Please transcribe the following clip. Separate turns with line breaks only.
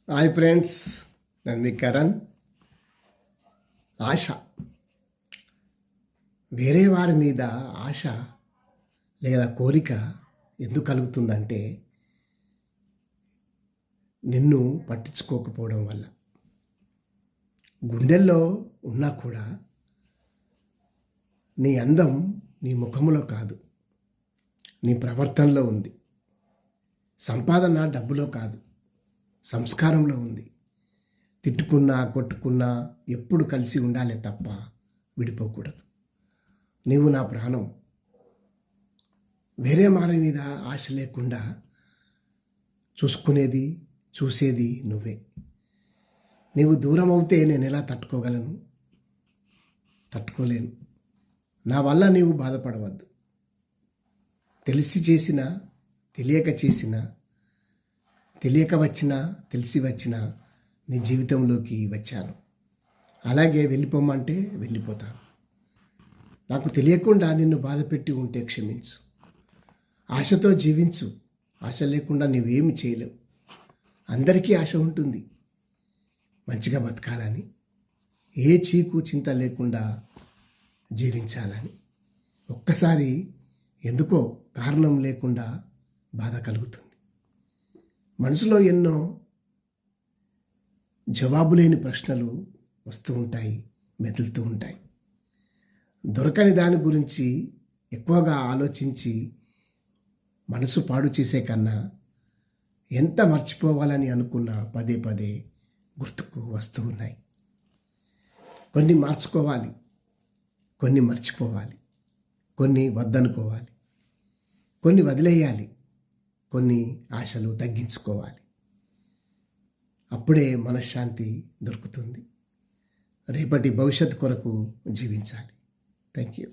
Hi friends, నేను మీ కరణ్. ఆశ, వేరే వారి మీద ఆశ లేదా కోరిక ఎందుకు కలుగుతుందంటే నిన్ను పట్టించుకోకపోవడం వల్ల. గుండెల్లో ఉన్నా కూడా నీ అందం నీ ముఖంలో కాదు, నీ ప్రవర్తనలో ఉంది. సంపాదన డబ్బులో కాదు, సంస్కారంలో ఉంది. తిట్టుకున్నా కొట్టుకున్నా ఎప్పుడు కలిసి ఉండాలి తప్ప విడిపోకూడదు. నీవు నా ప్రాణం. వేరే మారి మీద ఆశ లేకుండా చూసుకునేది చూసేది నువ్వే. నీవు దూరం అవుతే నేను ఎలా తట్టుకోగలను? తట్టుకోలేను. నా వల్ల నీవు బాధపడవద్దు. తెలిసి చేసినా తెలియక చేసినా, తెలియక వచ్చినా తెలిసి వచ్చినా నీ జీవితంలోకి వచ్చాను. అలాగే వెళ్ళిపోమంటే వెళ్ళిపోతాను. నాకు తెలియకుండా నిన్ను బాధపెట్టి ఉంటే క్షమించు. ఆశతో జీవించు. ఆశ లేకుండా నీవేమి చేయలేవు. అందరికీ ఆశ ఉంటుంది, మంచిగా బతకాలని, ఏ చీకు చింత లేకుండా జీవించాలని. ఒక్కసారి ఎందుకో కారణం లేకుండా బాధ కలుగుతుంది. మనసులో ఎన్నో జవాబు లేని ప్రశ్నలు వస్తూ ఉంటాయి, మెదులుతూ ఉంటాయి. దొరకని దాని గురించి ఎక్కువగా ఆలోచించి మనసు పాడు చేసే కన్నా ఎంత మర్చిపోవాలని అనుకున్నా పదే పదే గుర్తుకు వస్తూ ఉన్నాయి. కొన్ని మార్చుకోవాలి, కొన్ని మర్చిపోవాలి, కొన్ని వద్దనుకోవాలి, కొన్ని వదిలేయాలి, కొన్ని ఆశలు తగ్గించుకోవాలి. అప్పుడే మనశ్శాంతి దొరుకుతుంది. రేపటి భవిష్యత్తు కొరకు జీవించాలి. Thank you.